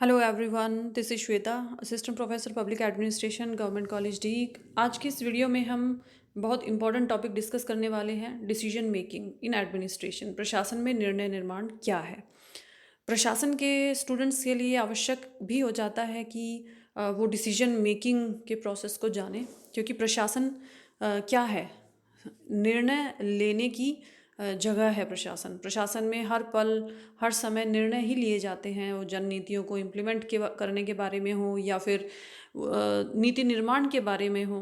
Hello everyone, this is Shweta, assistant professor public administration, government college D. आज की इस video में हम बहुत इंपॉर्टेंट टॉपिक डिस्कस करने वाले हैं, डिसीजन मेकिंग इन एडमिनिस्ट्रेशन। प्रशासन में निर्णय निर्माण क्या है। प्रशासन के स्टूडेंट्स के लिए आवश्यक भी हो जाता है कि वो डिसीजन मेकिंग के प्रोसेस को जाने, क्योंकि प्रशासन क्या है, निर्णय लेने की जगह है। प्रशासन प्रशासन में हर पल हर समय निर्णय ही लिए जाते हैं, वो जन नीतियों को इम्प्लीमेंट करने के बारे में हो या फिर नीति निर्माण के बारे में हो,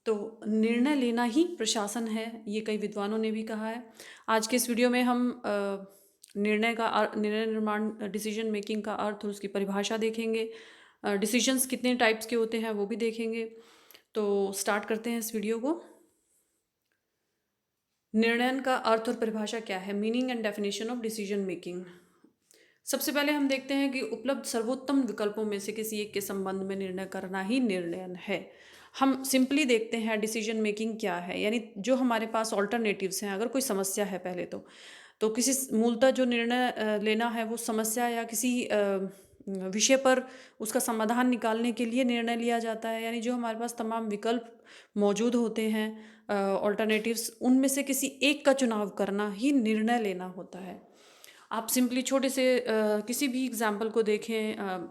तो निर्णय लेना ही प्रशासन है, ये कई विद्वानों ने भी कहा है। आज के इस वीडियो में हम निर्णय निर्माण, डिसीजन मेकिंग का अर्थ और उसकी परिभाषा देखेंगे। डिसीजंस कितने टाइप्स के होते हैं वो भी देखेंगे। तो स्टार्ट करते हैं इस वीडियो को। निर्णय का अर्थ और परिभाषा क्या है, meaning and definition of decision making. सबसे पहले हम देखते हैं कि उपलब्ध सर्वोत्तम विकल्पों में से किसी एक के संबंध में निर्णय करना ही निर्णय है। हम सिंपली देखते हैं डिसीजन मेकिंग क्या है, यानी जो हमारे पास ऑल्टरनेटिव्स हैं। अगर कोई समस्या है, पहले तो किसी मूलतः जो निर्णय लेना है वो समस्या या किसी विषय पर उसका समाधान निकालने के लिए निर्णय लिया जाता है। यानी जो हमारे पास तमाम विकल्प मौजूद होते हैं, ऑल्टरनेटिव्स, उनमें से किसी एक का चुनाव करना ही निर्णय लेना होता है। आप सिंपली छोटे से किसी भी एग्जाम्पल को देखें।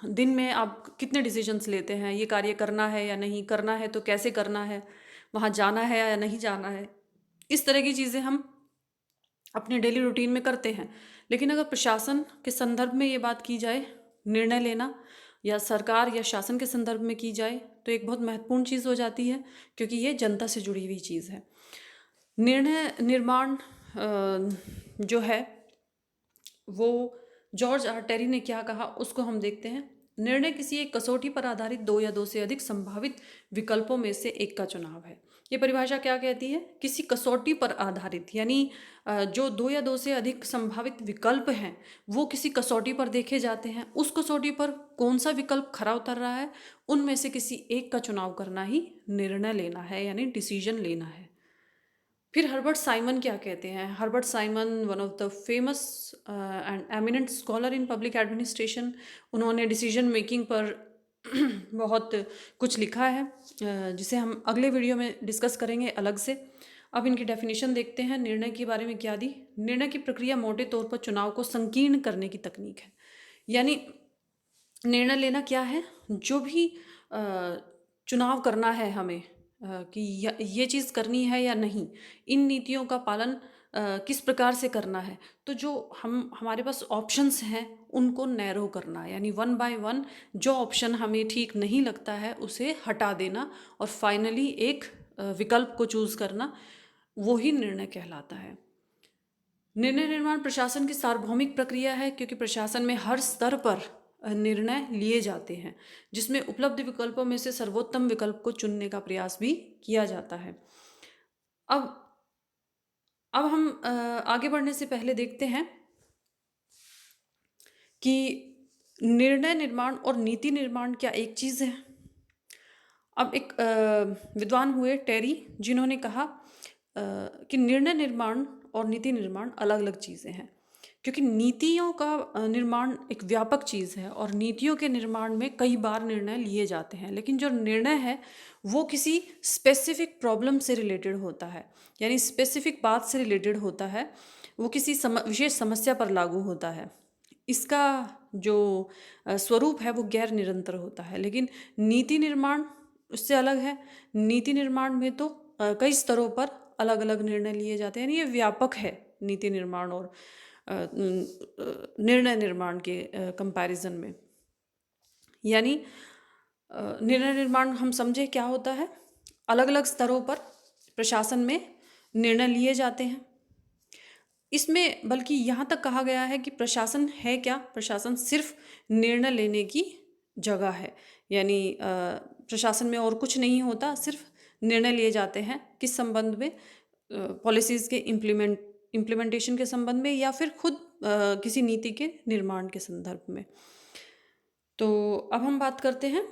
दिन में आप कितने डिसीजंस लेते हैं, ये कार्य करना है या नहीं करना है, तो कैसे करना है, वहाँ जाना है या नहीं जाना है। इस तरह की चीज़ें हम अपने डेली रूटीन में करते हैं। लेकिन अगर प्रशासन के संदर्भ में ये बात की जाए, निर्णय लेना, या सरकार या शासन के संदर्भ में की जाए, तो एक बहुत महत्वपूर्ण चीज़ हो जाती है, क्योंकि ये जनता से जुड़ी हुई चीज़ है। निर्णय निर्माण जो है वो जॉर्ज आर टेरी ने क्या कहा, उसको हम देखते हैं। निर्णय किसी एक कसौटी पर आधारित दो या दो से अधिक संभावित विकल्पों में से एक का चुनाव है। ये परिभाषा क्या कहती है, किसी कसौटी पर आधारित, यानी जो दो या दो से अधिक संभावित विकल्प हैं वो किसी कसौटी पर देखे जाते हैं। उस कसौटी पर कौन सा विकल्प खरा उतर रहा है, उनमें से किसी एक का चुनाव करना ही निर्णय लेना है, यानी डिसीजन लेना है। फिर हर्बर्ट साइमन क्या कहते हैं। Herbert Simon, one of the famous and eminent scholar in public administration, उन्होंने डिसीजन मेकिंग पर बहुत कुछ लिखा है, जिसे हम अगले वीडियो में डिस्कस करेंगे अलग से। अब इनकी डेफिनेशन देखते हैं। निर्णय के बारे में क्या दी। निर्णय की प्रक्रिया मोटे तौर पर चुनाव को संकीर्ण करने की तकनीक है। यानी निर्णय लेना क्या है, जो भी चुनाव करना है हमें, कि ये चीज़ करनी है या नहीं, इन नीतियों का पालन किस प्रकार से करना है, तो जो हमारे पास ऑप्शंस हैं उनको नैरो करना, यानी वन बाय वन जो ऑप्शन हमें ठीक नहीं लगता है उसे हटा देना और फाइनली एक विकल्प को चूज़ करना, वो ही निर्णय कहलाता है। निर्णय निर्माण प्रशासन की सार्वभौमिक प्रक्रिया है, क्योंकि प्रशासन में हर स्तर पर निर्णय लिए जाते हैं, जिसमें उपलब्ध विकल्पों में से सर्वोत्तम विकल्प को चुनने का प्रयास भी किया जाता है। अब अब हम आगे बढ़ने से पहले देखते हैं कि निर्णय निर्माण और नीति निर्माण क्या एक चीज़ है। अब एक विद्वान हुए टेरी, जिन्होंने कहा कि निर्णय निर्माण और नीति निर्माण अलग अलग चीज़ें हैं, क्योंकि नीतियों का निर्माण एक व्यापक चीज़ है और नीतियों के निर्माण में कई बार निर्णय लिए जाते हैं, लेकिन जो निर्णय है वो किसी स्पेसिफिक प्रॉब्लम से रिलेटेड होता है, यानी स्पेसिफिक बात से रिलेटेड होता है, वो किसी विशेष समस्या पर लागू होता है। इसका जो स्वरूप है वो गैर निरंतर होता है। लेकिन नीति निर्माण उससे अलग है। नीति निर्माण में तो कई स्तरों पर अलग अलग निर्णय लिए जाते हैं, यानी ये व्यापक है नीति निर्माण और निर्णय निर्माण के कंपैरिजन में। यानी निर्णय निर्माण हम समझे क्या होता है, अलग अलग स्तरों पर प्रशासन में निर्णय लिए जाते हैं। इसमें बल्कि यहाँ तक कहा गया है कि प्रशासन है क्या, प्रशासन सिर्फ निर्णय लेने की जगह है। यानी प्रशासन में और कुछ नहीं होता, सिर्फ निर्णय लिए जाते हैं किस संबंध में, पॉलिसीज़ के इम्प्लीमेंटेशन के संबंध में या फिर खुद किसी नीति के निर्माण के संदर्भ में। तो अब हम बात करते हैं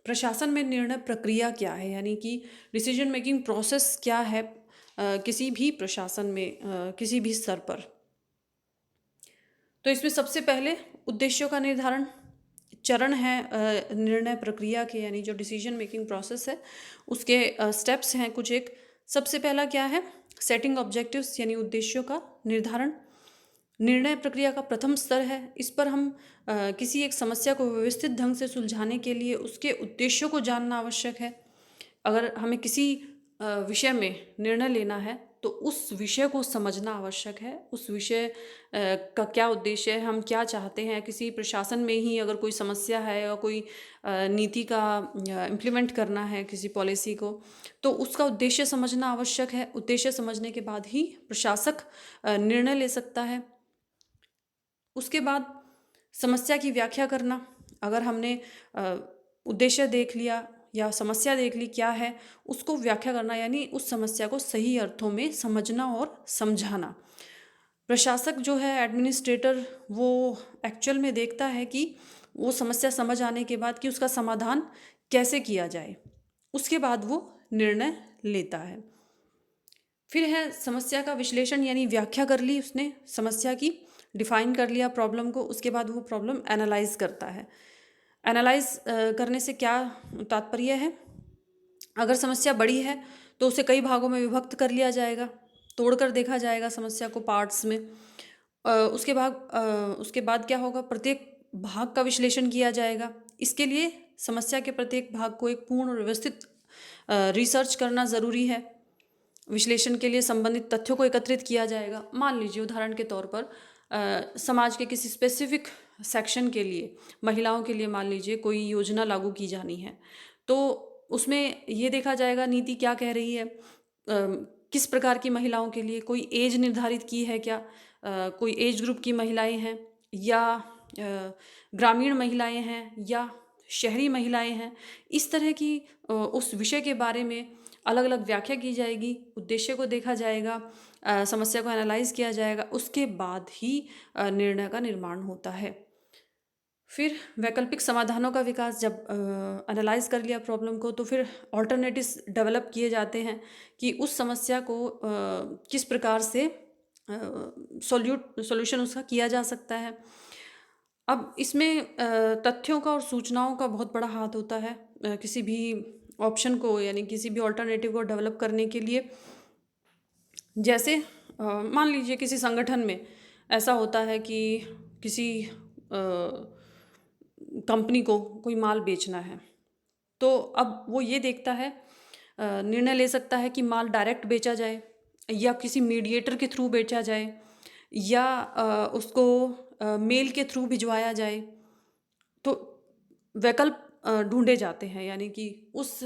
प्रशासन में निर्णय प्रक्रिया क्या है, यानी कि डिसीजन मेकिंग प्रोसेस क्या है किसी भी प्रशासन में, किसी भी स्तर पर। तो इसमें सबसे पहले उद्देश्यों का निर्धारण चरण है, निर्णय प्रक्रिया के, यानी जो डिसीजन मेकिंग प्रोसेस है उसके स्टेप्स हैं कुछ एक। सबसे पहला क्या है, सेटिंग ऑब्जेक्टिव्स यानी उद्देश्यों का निर्धारण। निर्णय प्रक्रिया का प्रथम स्तर है, इस पर हम किसी एक समस्या को व्यवस्थित ढंग से सुलझाने के लिए उसके उद्देश्यों को जानना आवश्यक है। अगर हमें किसी विषय में निर्णय लेना है तो उस विषय को समझना आवश्यक है, उस विषय का क्या उद्देश्य है, हम क्या चाहते हैं। किसी प्रशासन में ही अगर कोई समस्या है या कोई नीति का इम्प्लीमेंट करना है किसी पॉलिसी को, तो उसका उद्देश्य समझना आवश्यक है। उद्देश्य समझने के बाद ही प्रशासक निर्णय ले सकता है। उसके बाद समस्या की व्याख्या करना। अगर हमने उद्देश्य देख लिया या समस्या देख ली क्या है, उसको व्याख्या करना यानी उस समस्या को सही अर्थों में समझना और समझाना। प्रशासक जो है, एडमिनिस्ट्रेटर, वो एक्चुअल में देखता है कि वो समस्या समझ आने के बाद कि उसका समाधान कैसे किया जाए, उसके बाद वो निर्णय लेता है। फिर है समस्या का विश्लेषण, यानी व्याख्या कर ली उसने समस्या की, डिफाइन कर लिया प्रॉब्लम को, उसके बाद वो प्रॉब्लम एनालाइज करता है। एनालाइज करने से क्या तात्पर्य है, अगर समस्या बड़ी है तो उसे कई भागों में विभक्त कर लिया जाएगा, तोड़कर देखा जाएगा समस्या को पार्ट्स में। उसके बाद क्या होगा, प्रत्येक भाग का विश्लेषण किया जाएगा। इसके लिए समस्या के प्रत्येक भाग को एक पूर्ण और व्यवस्थित रिसर्च करना ज़रूरी है। विश्लेषण के लिए संबंधित तथ्यों को एकत्रित किया जाएगा। मान लीजिए उदाहरण के तौर पर समाज के किसी स्पेसिफिक सेक्शन के लिए, महिलाओं के लिए मान लीजिए कोई योजना लागू की जानी है, तो उसमें ये देखा जाएगा नीति क्या कह रही है, किस प्रकार की महिलाओं के लिए, कोई एज निर्धारित की है क्या, कोई एज ग्रुप की महिलाएं हैं या ग्रामीण महिलाएं हैं या शहरी महिलाएं हैं। इस तरह की उस विषय के बारे में अलग अलग व्याख्या की जाएगी, उद्देश्य को देखा जाएगा, समस्या को एनालाइज किया जाएगा, उसके बाद ही निर्णय का निर्माण होता है। फिर वैकल्पिक समाधानों का विकास, जब एनालाइज कर लिया प्रॉब्लम को तो फिर ऑल्टरनेटिव्स डेवलप किए जाते हैं कि उस समस्या को किस प्रकार से सॉल्यूशन उसका किया जा सकता है। अब इसमें तथ्यों का और सूचनाओं का बहुत बड़ा हाथ होता है किसी भी ऑप्शन को, यानी किसी भी ऑल्टरनेटिव को डेवलप करने के लिए। जैसे मान लीजिए किसी संगठन में ऐसा होता है कि किसी कंपनी को कोई माल बेचना है, तो अब वो ये देखता है, निर्णय ले सकता है कि माल डायरेक्ट बेचा जाए या किसी मीडिएटर के थ्रू बेचा जाए या उसको मेल के थ्रू भिजवाया जाए। तो वैकल्प ढूंढे जाते हैं, यानी कि उस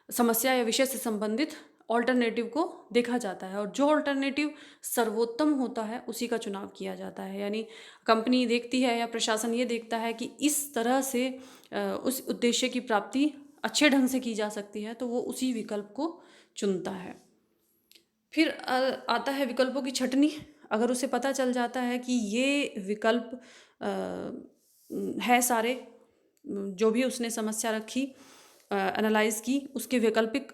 समस्या या विषय से संबंधित ऑल्टरनेटिव को देखा जाता है, और जो ऑल्टरनेटिव सर्वोत्तम होता है उसी का चुनाव किया जाता है। यानी कंपनी देखती है या प्रशासन ये देखता है कि इस तरह से उस उद्देश्य की प्राप्ति अच्छे ढंग से की जा सकती है, तो वो उसी विकल्प को चुनता है। फिर आता है विकल्पों की छटनी। अगर उसे पता चल जाता है कि ये विकल्प है सारे, जो भी उसने समस्या रखी, एनालाइज की, उसके वैकल्पिक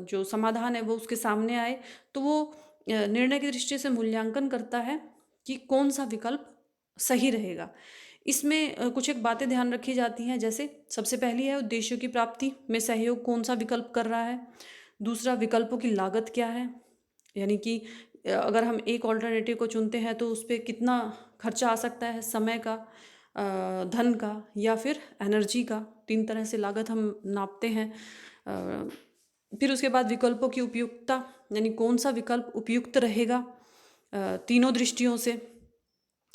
जो समाधान है वो उसके सामने आए, तो वो निर्णय की दृष्टि से मूल्यांकन करता है कि कौन सा विकल्प सही रहेगा। इसमें कुछ एक बातें ध्यान रखी जाती हैं, जैसे सबसे पहली है उद्देश्यों की प्राप्ति में सहयोग कौन सा विकल्प कर रहा है। दूसरा, विकल्पों की लागत क्या है, यानी कि अगर हम एक ऑल्टरनेटिव को चुनते हैं तो उस पर कितना खर्चा आ सकता है, समय का, धन का या फिर एनर्जी का। 3 तरह से लागत हम नापते हैं। फिर उसके बाद विकल्पों की उपयुक्तता, यानी कौन सा विकल्प उपयुक्त रहेगा तीनों दृष्टियों से।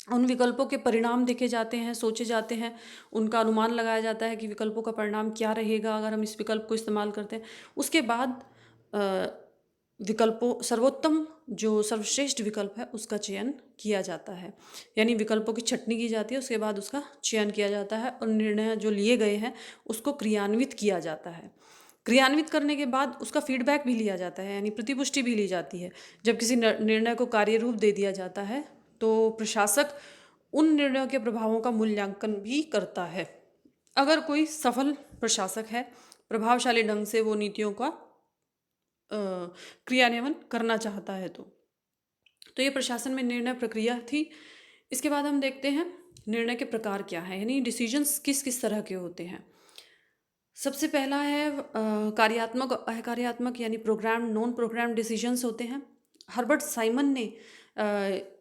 उन विकल्पों के परिणाम देखे जाते हैं, सोचे जाते हैं, उनका अनुमान लगाया जाता है कि विकल्पों का परिणाम क्या रहेगा अगर हम इस विकल्प को इस्तेमाल करते हैं। उसके बाद विकल्पों सर्वोत्तम जो सर्वश्रेष्ठ विकल्प है उसका चयन किया जाता है, यानी विकल्पों की छटनी की जाती है, उसके बाद उसका चयन किया जाता है और निर्णय जो लिए गए हैं उसको क्रियान्वित किया जाता है। क्रियान्वित करने के बाद उसका फीडबैक भी लिया जाता है, यानी प्रतिपुष्टि भी ली जाती है। जब किसी निर्णय को कार्य रूप दे दिया जाता है तो प्रशासक उन निर्णयों के प्रभावों का मूल्यांकन भी करता है। अगर कोई सफल प्रशासक है, प्रभावशाली ढंग से वो नीतियों का क्रियान्वयन करना चाहता है, तो ये प्रशासन में निर्णय प्रक्रिया थी। इसके बाद हम देखते हैं निर्णय के प्रकार क्या है, यानी डिसीजंस किस किस तरह के होते हैं। सबसे पहला है कार्यात्मक और अकार्यात्मक, यानी प्रोग्राम नॉन प्रोग्राम डिसीजंस होते हैं। हर्बर्ट साइमन ने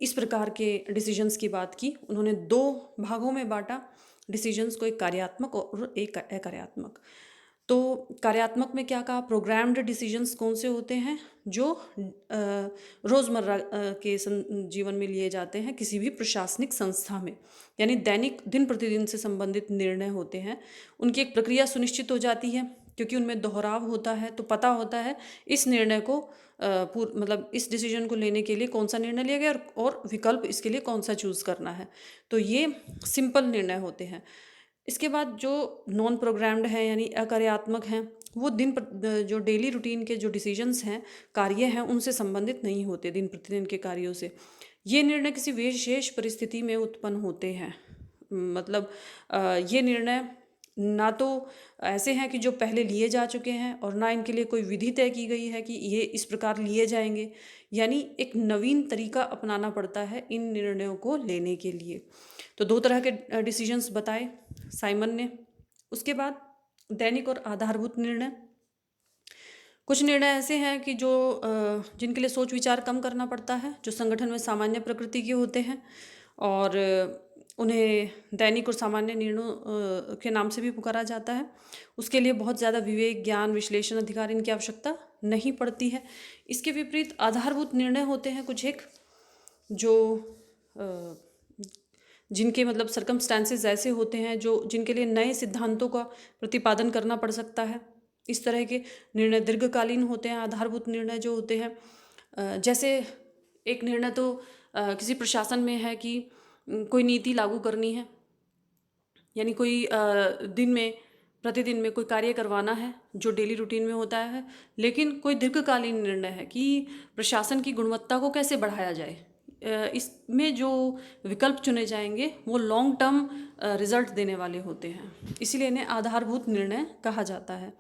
इस प्रकार के डिसीजंस की बात की। उन्होंने दो भागों में बांटा डिसीजंस को, एक कार्यात्मक और एक अकार्यात्मक। तो कार्यात्मक में क्या कहा, प्रोग्राम्ड डिसीजंस कौन से होते हैं, जो रोज़मर्रा के जीवन में लिए जाते हैं किसी भी प्रशासनिक संस्था में, यानी दैनिक दिन प्रतिदिन से संबंधित निर्णय होते हैं। उनकी एक प्रक्रिया सुनिश्चित हो जाती है क्योंकि उनमें दोहराव होता है, तो पता होता है इस निर्णय को मतलब इस डिसीजन को लेने के लिए कौन सा निर्णय लिया गया और विकल्प इसके लिए कौन सा चूज़ करना है। तो ये सिंपल निर्णय होते हैं। इसके बाद जो नॉन प्रोग्राम्ड है यानी अकार्यात्मक हैं, वो जो डेली रूटीन के जो डिसीजंस हैं, कार्य हैं, उनसे संबंधित नहीं होते, दिन प्रतिदिन के कार्यों से। ये निर्णय किसी विशेष परिस्थिति में उत्पन्न होते हैं। मतलब ये निर्णय ना तो ऐसे हैं कि जो पहले लिए जा चुके हैं और ना इनके लिए कोई विधि तय की गई है कि ये इस प्रकार लिए जाएंगे, यानी एक नवीन तरीका अपनाना पड़ता है इन निर्णयों को लेने के लिए। तो दो तरह के डिसीजंस बताए साइमन ने। उसके बाद दैनिक और आधारभूत निर्णय। कुछ निर्णय ऐसे हैं कि जो जिनके लिए सोच विचार कम करना पड़ता है, जो संगठन में सामान्य प्रकृति के होते हैं और उन्हें दैनिक और सामान्य निर्णयों के नाम से भी पुकारा जाता है। उसके लिए बहुत ज़्यादा विवेक, ज्ञान, विश्लेषण, अधिकार इनकी आवश्यकता नहीं पड़ती है। इसके विपरीत आधारभूत निर्णय होते हैं कुछ एक, जो जिनके मतलब सर्कमस्टांसेस ऐसे होते हैं जो जिनके लिए नए सिद्धांतों का प्रतिपादन करना पड़ सकता है। इस तरह के निर्णय दीर्घकालीन होते हैं। आधारभूत निर्णय जो होते हैं, जैसे एक निर्णय तो किसी प्रशासन में है कि कोई नीति लागू करनी है, यानी कोई दिन में प्रतिदिन में कोई कार्य करवाना है जो डेली रूटीन में होता है, लेकिन कोई दीर्घकालीन निर्णय है कि प्रशासन की गुणवत्ता को कैसे बढ़ाया जाए। इसमें जो विकल्प चुने जाएंगे वो लॉन्ग टर्म रिजल्ट देने वाले होते हैं, इसीलिए इन्हें आधारभूत निर्णय कहा जाता है।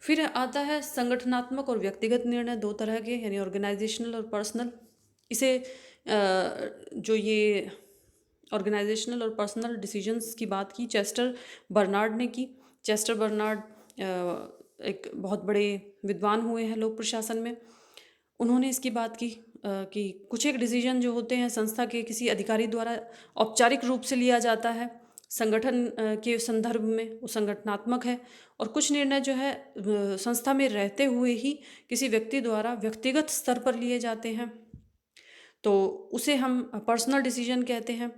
फिर आता है संगठनात्मक और व्यक्तिगत निर्णय, दो तरह के, यानी ऑर्गेनाइजेशनल और पर्सनल। इसे जो ये ऑर्गेनाइजेशनल और पर्सनल डिसीजंस की बात की चेस्टर बर्नार्ड ने की। चेस्टर बर्नार्ड एक बहुत बड़े विद्वान हुए हैं लोक प्रशासन में। उन्होंने इसकी बात की कि कुछ एक डिसीजन जो होते हैं संस्था के किसी अधिकारी द्वारा औपचारिक रूप से लिया जाता है संगठन के संदर्भ में, वो संगठनात्मक है। और कुछ निर्णय जो है संस्था में रहते हुए ही किसी व्यक्ति द्वारा व्यक्तिगत स्तर पर लिए जाते हैं, तो उसे हम पर्सनल डिसीजन कहते हैं।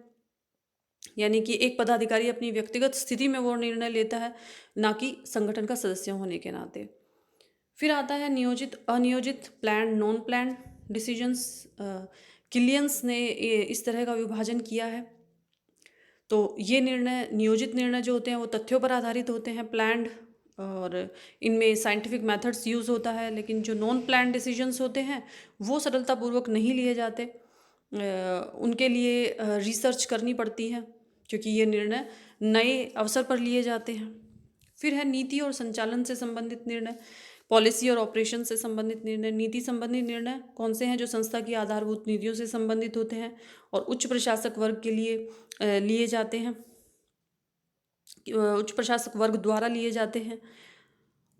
यानी कि एक पदाधिकारी अपनी व्यक्तिगत स्थिति में वो निर्णय लेता है, ना कि संगठन का सदस्य होने के नाते। फिर आता है नियोजित, अनियोजित, प्लान, नॉन प्लान डिसीजंस। किलियंस ने इस तरह का विभाजन किया है। तो ये निर्णय, नियोजित निर्णय जो होते हैं वो तथ्यों पर आधारित होते हैं, प्लान्ड, और इनमें साइंटिफिक मेथड्स यूज़ होता है। लेकिन जो नॉन प्लान डिसीजंस होते हैं वो सरलतापूर्वक नहीं लिए जाते, उनके लिए रिसर्च करनी पड़ती है क्योंकि ये निर्णय नए अवसर पर लिए जाते हैं। फिर है नीति और संचालन से संबंधित निर्णय, पॉलिसी और ऑपरेशन से संबंधित निर्णय। नीति संबंधित निर्णय कौन से हैं, जो संस्था की आधारभूत नीतियों से संबंधित होते हैं और उच्च प्रशासक वर्ग के लिए लिए जाते हैं, उच्च प्रशासक वर्ग द्वारा लिए जाते हैं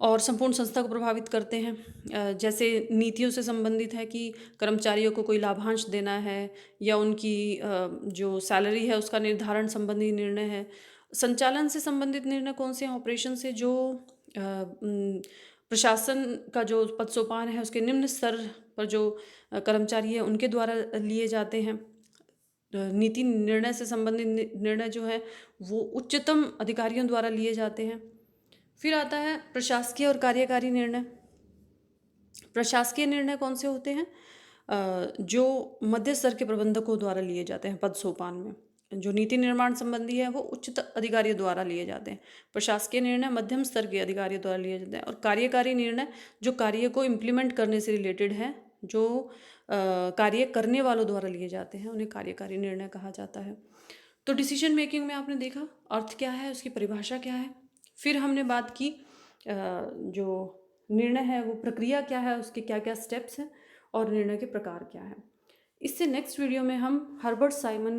और संपूर्ण संस्था को प्रभावित करते हैं। जैसे नीतियों से संबंधित है कि कर्मचारियों को कोई लाभांश देना है या उनकी जो सैलरी है उसका निर्धारण संबंधी निर्णय है। संचालन से संबंधित निर्णय कौन से हैं, ऑपरेशन से, जो प्रशासन का जो पद सोपान है उसके निम्न स्तर पर जो कर्मचारी है उनके द्वारा लिए जाते हैं। नीति निर्णय से संबंधित निर्णय जो है वो उच्चतम अधिकारियों द्वारा लिए जाते हैं। फिर आता है प्रशासकीय और कार्यकारी निर्णय। प्रशासकीय निर्णय कौन से होते हैं, जो मध्य स्तर के प्रबंधकों द्वारा लिए जाते हैं पद सोपान में। जो नीति निर्माण संबंधी है वो उच्च अधिकारियों द्वारा लिए जाते हैं। प्रशासकीय निर्णय मध्यम स्तर के अधिकारियों द्वारा लिए जाते हैं। और कार्यकारी निर्णय जो कार्य को इम्प्लीमेंट करने से रिलेटेड है, जो कार्य करने वालों द्वारा लिए जाते हैं, उन्हें कार्यकारी निर्णय कहा जाता है। तो डिसीजन मेकिंग में आपने देखा अर्थ क्या है, उसकी परिभाषा क्या है। फिर हमने बात की जो निर्णय है वो प्रक्रिया क्या है, उसके क्या क्या स्टेप्स हैं और निर्णय के प्रकार क्या है। इससे नेक्स्ट वीडियो में हम हर्बर्ट साइमन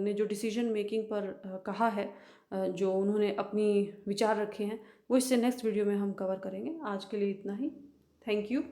ने जो डिसीजन मेकिंग पर कहा है, जो उन्होंने अपनी विचार रखे हैं, वो इससे नेक्स्ट वीडियो में हम कवर करेंगे। आज के लिए इतना ही। Thank you.